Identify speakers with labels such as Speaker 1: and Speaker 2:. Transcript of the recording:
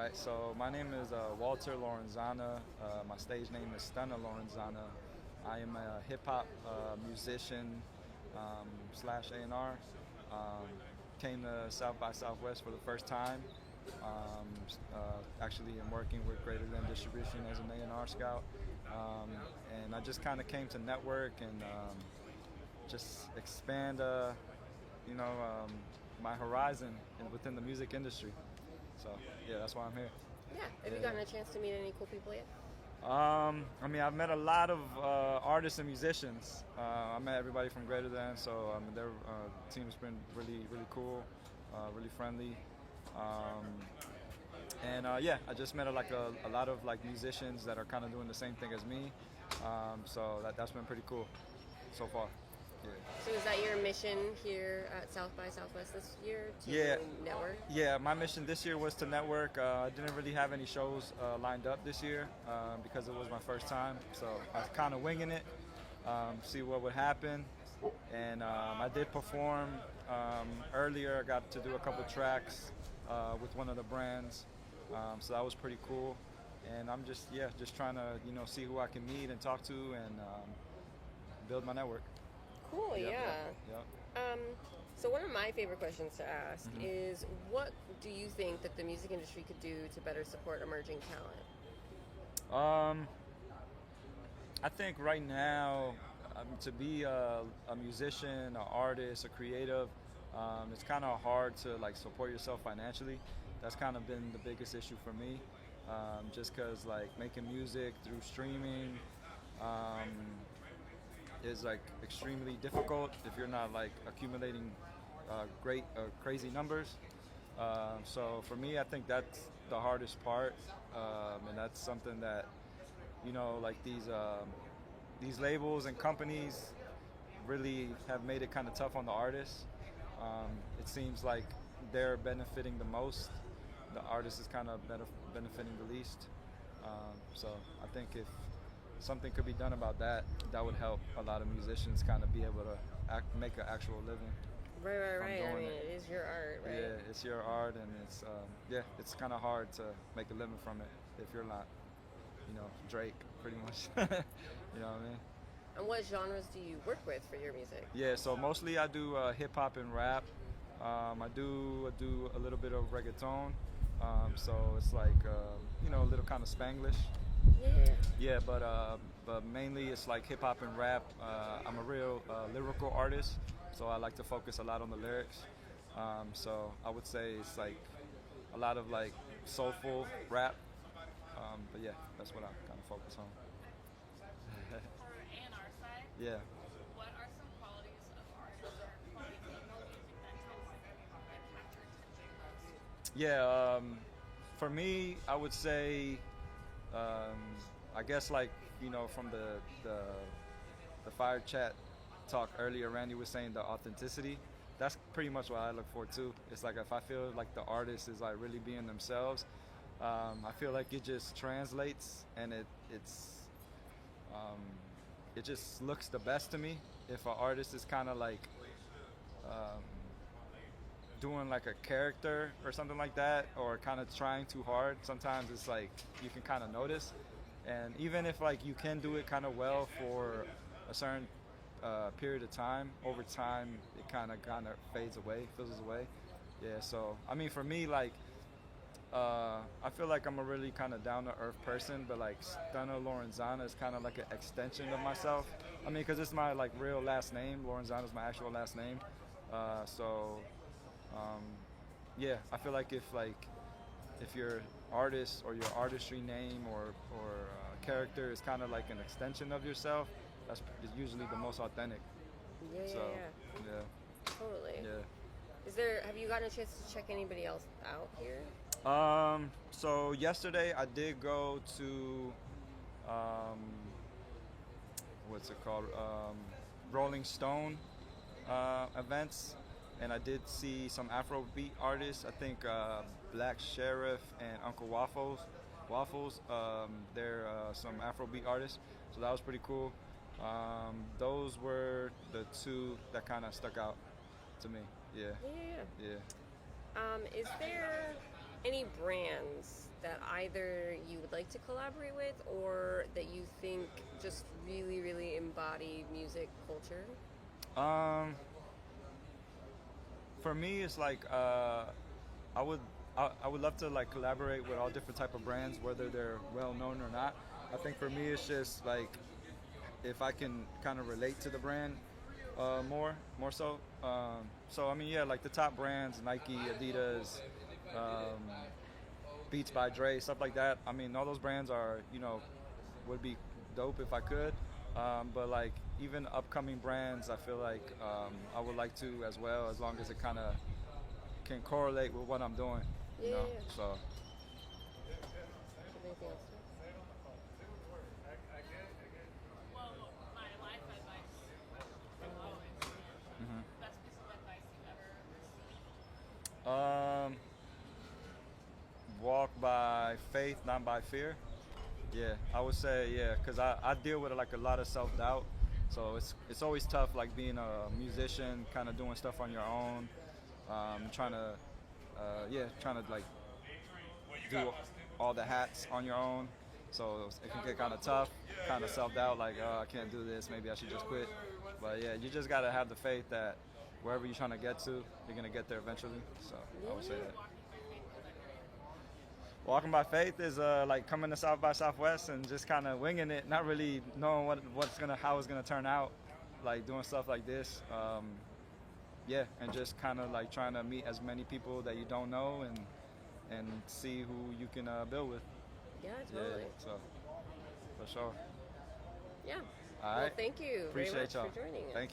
Speaker 1: right, so my name is Walter Lorenzana. My stage name is Stunna Lorenzana. I am a hip hop musician slash A&R. Um, Came to South by Southwest for the first time. Actually, I'm working with Greater Than Distribution as an A&R scout. Um, and I just kind of came to network and just expand, you know, um, my horizon within the music industry. So yeah, that's why I'm here.
Speaker 2: Yeah. Have you gotten a chance to meet any cool people yet?
Speaker 1: I mean, I've met a lot of artists and musicians. I met everybody from Greater Than, so their team's been really cool, really friendly. Um, and yeah, I just met a lot of like musicians that are kind of doing the same thing as me. So that's been pretty cool so far. Yeah.
Speaker 2: So is that your mission here at South by Southwest this year to
Speaker 1: Yeah.
Speaker 2: network?
Speaker 1: Yeah, my mission this year was to network. I didn't really have any shows lined up this year because it was my first time. So I was kind of winging it, see what would happen. And I did perform earlier. I got to do a couple tracks with one of the brands. So that was pretty cool. And I'm just trying to see who I can meet and talk to and build my network.
Speaker 2: Cool,
Speaker 1: Yep,
Speaker 2: yeah.
Speaker 1: Yep.
Speaker 2: So one of my favorite questions to ask
Speaker 1: Mhm.
Speaker 2: is, what do you think that the music industry could do to better support emerging talent?
Speaker 1: I think right now, to be a musician, an artist, a creative, it's kind of hard to like support yourself financially. That's kind of been the biggest issue for me, just because like making music through streaming is like extremely difficult if you're not like accumulating crazy numbers. So for me, I think that's the hardest part, and that's something that like these labels and companies really have made it kind of tough on the artists. It seems like they're benefiting the most. The artist is kind of benefiting the least. So I think if something could be done about that, that would help a lot of musicians kind of be able to make an actual living.
Speaker 2: Right. I
Speaker 1: doing
Speaker 2: mean,
Speaker 1: it.
Speaker 2: it is your art, right?
Speaker 1: Yeah, it's your art, and it's kind of hard to make a living from it if you're not, Drake, pretty much. You know what I mean?
Speaker 2: And what genres do you work with for your music?
Speaker 1: Yeah, so mostly I do hip hop and rap. I do a little bit of reggaeton. So it's like a little kind of Spanglish.
Speaker 2: Yeah.
Speaker 1: Yeah, but mainly it's like hip hop and rap. I'm a real lyrical artist, so I like to focus a lot on the lyrics. So I would say it's like a lot of like soulful rap. But yeah, that's what I kind of focus on.
Speaker 3: For A&R side,
Speaker 1: Yeah.
Speaker 3: what are some qualities of art or music that tends to capture attention most?
Speaker 1: Yeah, for me, I would say, I guess like from the fire chat talk earlier, Randy was saying the authenticity. That's pretty much what I look for too. It's like if I feel like the artist is like really being themselves, I feel like it just translates and um, it just looks the best to me. If an artist is kind of like um, doing like a character or something like that, or kind of trying too hard, sometimes it's like you can kind of notice. And even if like you can do it kind of well for a certain period of time, over time it kind of fades away, fizzles away. Yeah. So I mean, for me, like I feel like I'm a really kind of down to earth person, but like Stunna Lorenzana is kind of like an extension of myself. I mean, because it's my like real last name. Lorenzana is my actual last name. So yeah, I feel like if your artist or your artistry name or character is kind of like an extension of yourself, that's usually the most authentic.
Speaker 2: Yeah.
Speaker 1: So yeah,
Speaker 2: Totally.
Speaker 1: yeah.
Speaker 2: Have you gotten a chance to check anybody else out here?
Speaker 1: So yesterday I did go to um, what's it called? Rolling Stone events, and I did see some Afrobeat artists. I think Black Sheriff and Uncle Waffles. They're some Afrobeat artists, so that was pretty cool. Those were the two that kind of stuck out to me. Yeah.
Speaker 2: Yeah.
Speaker 1: Yeah.
Speaker 2: Is there any brands that either you would like to collaborate with or that you think just really, really embody music culture?
Speaker 1: For me, it's like I would I would love to like collaborate with all different type of brands, whether they're well known or not. I think for me, it's just like if I can kind of relate to the brand more so. So I mean, yeah, like the top brands, Nike, Adidas, um, Beats by Dre, stuff like that. I mean, all those brands are, would be dope if I could. But like even upcoming brands, I feel like I would like to as well, as long as it kind of can correlate with what I'm doing. You
Speaker 2: Yeah,
Speaker 1: know,
Speaker 2: yeah, yeah.
Speaker 1: so
Speaker 2: Anything else?
Speaker 3: Well, my life advice from always. Best piece of advice you've ever received.
Speaker 1: walk by faith, not by fear. Yeah, I would say yeah, because I deal with like a lot of self doubt, so it's always tough like being a musician, kind of doing stuff on your own, trying to like do all the hats on your own. So it can get kind of tough, kind of self doubt, like oh I can't do this, maybe I should just quit. But yeah, you just gotta have the faith that wherever you're trying to get to, you're gonna get there eventually. So I would say that. Walking by faith is like coming to South by Southwest and just kind of winging it, not really knowing how it's gonna turn out, like doing stuff like this. And just kind of like trying to meet as many people that you don't know and see who you can build with.
Speaker 2: Yeah, totally.
Speaker 1: Yeah, so for sure.
Speaker 2: Yeah.
Speaker 1: All
Speaker 2: Well,
Speaker 1: right.
Speaker 2: thank you
Speaker 1: Appreciate
Speaker 2: very much
Speaker 1: y'all.
Speaker 2: for joining us.
Speaker 1: Thank you.